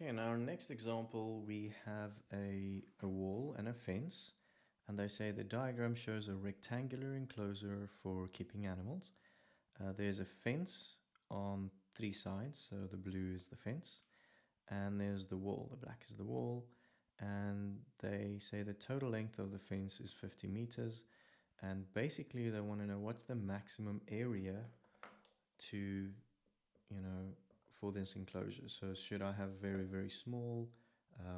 Okay, in our next example, we have a wall and a fence, and they say the diagram shows a rectangular enclosure for keeping animals. There's a fence on three sides, so the blue is the fence, and there's the wall, the black is the wall, and they say the total length of the fence is 50 meters, and basically they want to know what's the maximum area to, for this enclosure. So should I have very, very small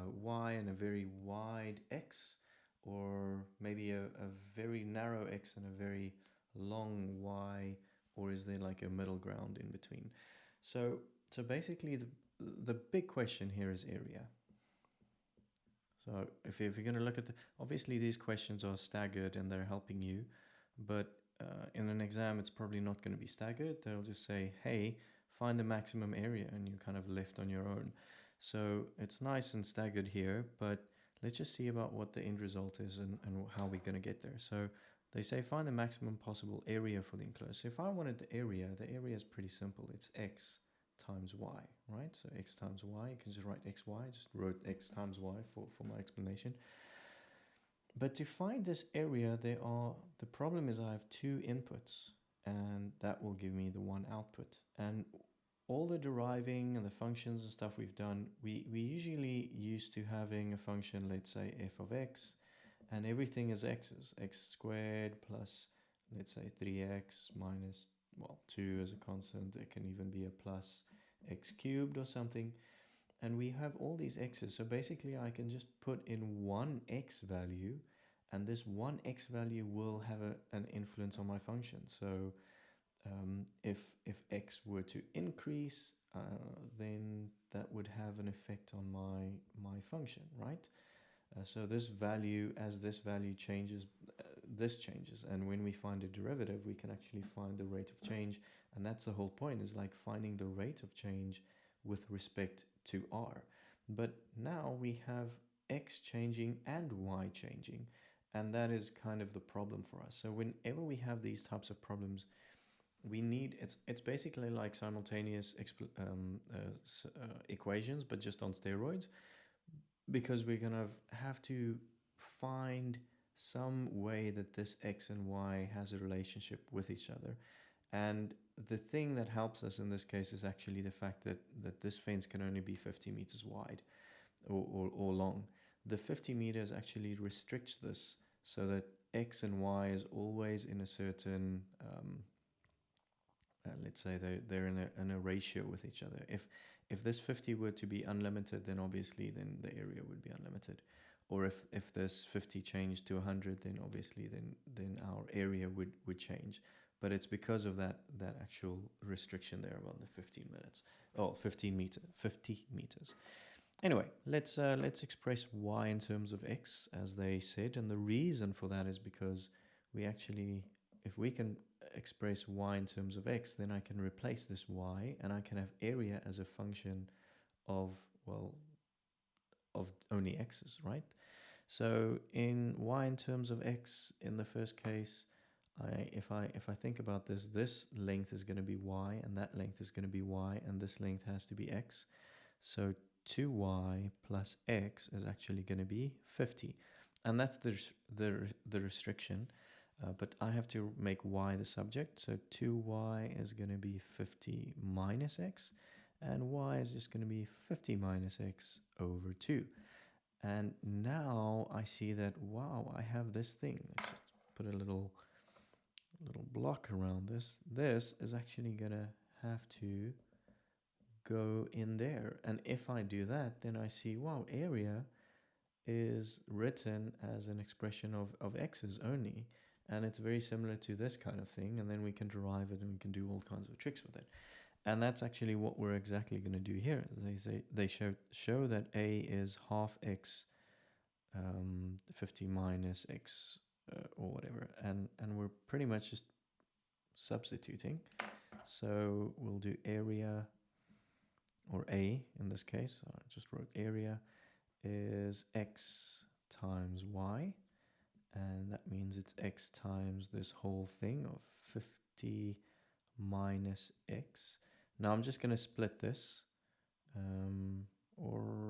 y and a very wide x, or maybe a very narrow x and a very long y, or is there like a middle ground in between? So basically the big question here is area. So if you're going to look at obviously these questions are staggered and they're helping you, but in an exam, it's probably not going to be staggered. They'll just say, hey, find the maximum area, and you're kind of left on your own. So it's nice and staggered here, but let's just see about what the end result is and how we're going to get there. So they say find the maximum possible area for the enclosure. So if I wanted the area is pretty simple. It's x times y, right? So x times y, you can just write xy, just wrote x times y for my explanation. But to find this area, the problem is I have two inputs, and that will give me the one output. And all the deriving and the functions and stuff we've done, we usually used to having a function, let's say f of x, and everything is x's, x squared plus, let's say 3x minus, 2 as a constant. It can even be a plus x cubed or something. And we have all these x's. So basically I can just put in one x value, and this one x value will have an influence on my function. So if x were to increase, then that would have an effect on my function, right? So this value, as this value changes, this changes. And when we find a derivative, we can actually find the rate of change. And that's the whole point, is like finding the rate of change with respect to r. But now we have x changing and y changing. And that is kind of the problem for us. So whenever we have these types of problems, we need, it's basically like simultaneous equations, but just on steroids, because we're going to have to find some way that this x and y has a relationship with each other. And the thing that helps us in this case is actually the fact that this fence can only be 50 meters wide or long. The 50 meters actually restricts this so that x and y is always in a certain, let's say they're in a ratio with each other. If this 50 were to be unlimited, then obviously then the area would be unlimited. Or if this 50 changed to 100, then obviously then our area would change. But it's because of that actual restriction there about the 50 meters. Anyway, let's express y in terms of x, as they said, and the reason for that is because we actually, if we can express y in terms of x, then I can replace this y, and I can have area as a function of, of only x's, right? So in y in terms of x, in the first case, if I think about this length is going to be y, and that length is going to be y, and this length has to be x. So 2y plus x is actually going to be 50. And that's the restriction. But I have to make y the subject. So 2y is going to be 50 minus x. And y is just going to be 50 minus x over 2. And now I see that, wow, I have this thing. Let's just put a little block around this. This is actually going to have to go in there. And if I do that, then I see, wow, area is written as an expression of x's only. And it's very similar to this kind of thing. And then we can derive it and we can do all kinds of tricks with it. And that's actually what we're exactly going to do here. They show that a is half x 50 minus x or whatever. And we're pretty much just substituting. So we'll do area, or a in this case, I just wrote area, is x times y. And that means it's x times this whole thing of 50 minus x. Now I'm just going to split this, or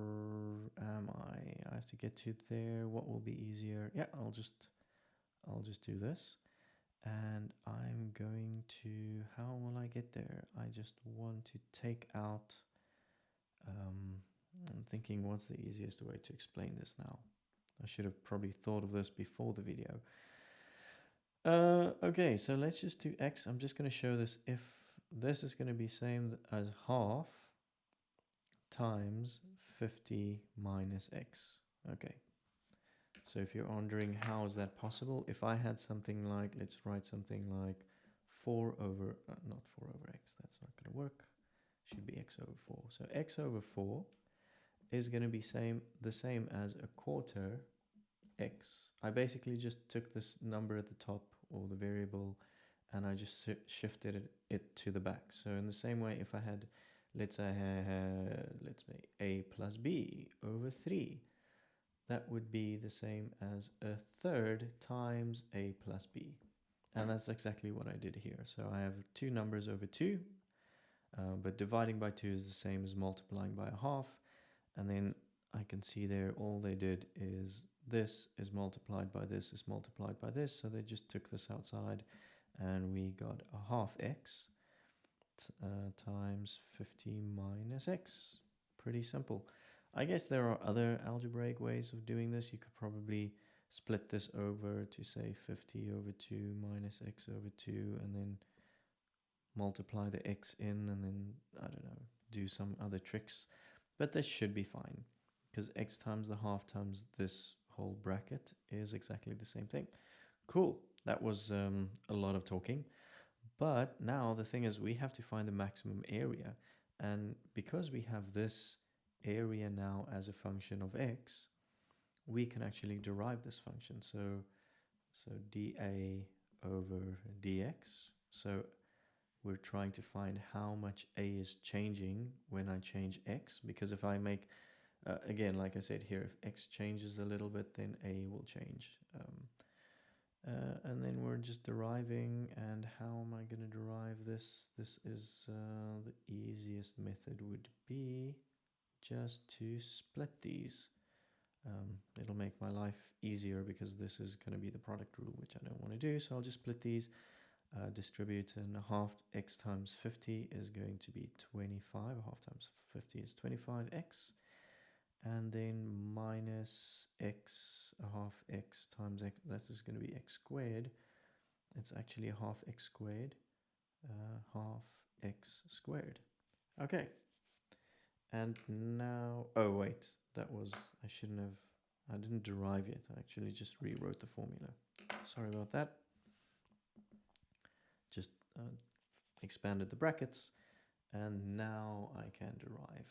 have to get to there. What will be easier? Yeah, I'll just do this. And I'm going to, how will I get there? I just want to take out, I'm thinking what's the easiest way to explain this now? I should have probably thought of this before the video. Okay, so let's just do x. I'm just going to show this. If this is going to be same as half times 50 minus x. Okay, so if you're wondering how is that possible, if I had something like, let's write something like 4 over, not 4 over x, that's not going to work. Should be x over 4. So x over 4 is going to be the same as a quarter x. I basically just took this number at the top, or the variable, and I just shifted it to the back. So in the same way, if I had, let's say a plus b over 3, that would be the same as a third times a plus b. And that's exactly what I did here. So I have two numbers over 2, but dividing by 2 is the same as multiplying by a half. And then I can see there all they did is this is multiplied by this is multiplied by this. So they just took this outside and we got a half x times 50 minus x. Pretty simple. I guess there are other algebraic ways of doing this. You could probably split this over to say 50 over 2 minus x over 2 and then multiply the x in and then, I don't know, do some other tricks. But this should be fine because x times the half times this whole bracket is exactly the same thing. Cool. That was a lot of talking. But now the thing is we have to find the maximum area. And because we have this area now as a function of x, we can actually derive this function. So dA over dx. So we're trying to find how much a is changing when I change x, because if I make, again, like I said here, if x changes a little bit, then a will change. And then we're just deriving, and how am I going to derive this? This is the easiest method would be just to split these. It'll make my life easier because this is going to be the product rule, which I don't want to do. So I'll just split these. Distribute, and half x times 50 is going to be 25. Half times 50 is 25x, and then minus x, a half x times x, that is going to be x squared. It's actually a half x squared, half x squared. Okay, and now, oh wait, that was, I didn't derive yet. I actually just rewrote the formula. Sorry about that. Just expanded the brackets, and now I can derive.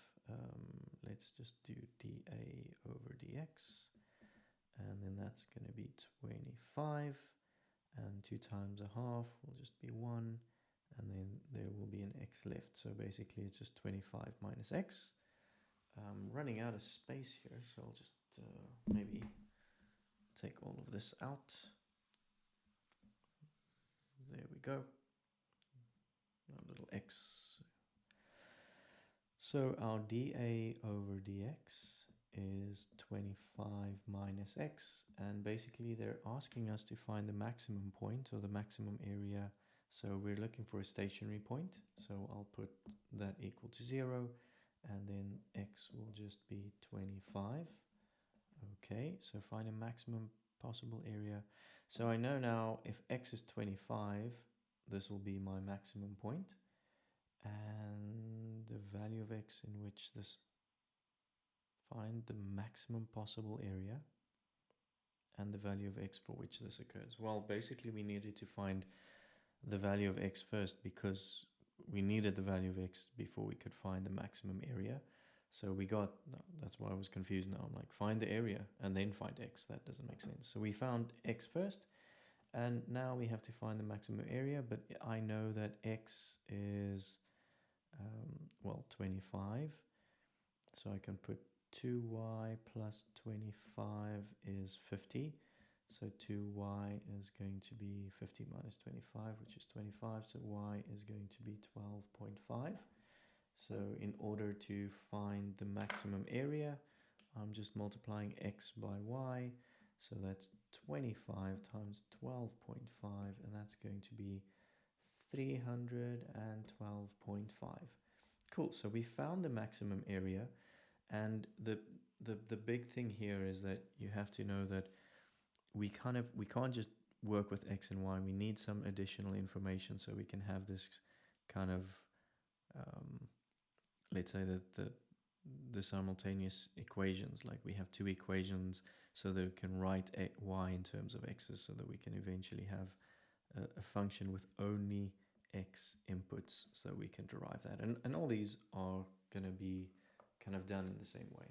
Let's just do dA over dx, and then that's going to be 25, and 2 times a half will just be 1, and then there will be an x left. So basically it's just 25 minus x. I'm running out of space here, so I'll just maybe take all of this out. There we go. A little x. So our dA over dx is 25 minus x, and basically they're asking us to find the maximum point or the maximum area. So we're looking for a stationary point, so I'll put that equal to 0, and then x will just be 25. Okay, so find a maximum possible area. So I know now if x is 25, this will be my maximum point, and the value of x in which this, find the maximum possible area and the value of x for which this occurs. Well, basically we needed to find the value of x first because we needed the value of x before we could find the maximum area. So we got, that's why I was confused now. I'm like, find the area and then find x. That doesn't make sense. So we found x first, and now we have to find the maximum area, but I know that x is, well, 25. So I can put 2y plus 25 is 50. So 2y is going to be 50 minus 25, which is 25. So y is going to be 12.5. So in order to find the maximum area, I'm just multiplying x by y. So that's 25 times 12.5, and that's going to be 312.5. Cool, so we found the maximum area, and the big thing here is that you have to know that we can't just work with x and y. We need some additional information so we can have this kind of let's say that the simultaneous equations, like we have two equations so that we can write y in terms of x's, so that we can eventually have a function with only x inputs, so we can derive that. And all these are going to be kind of done in the same way.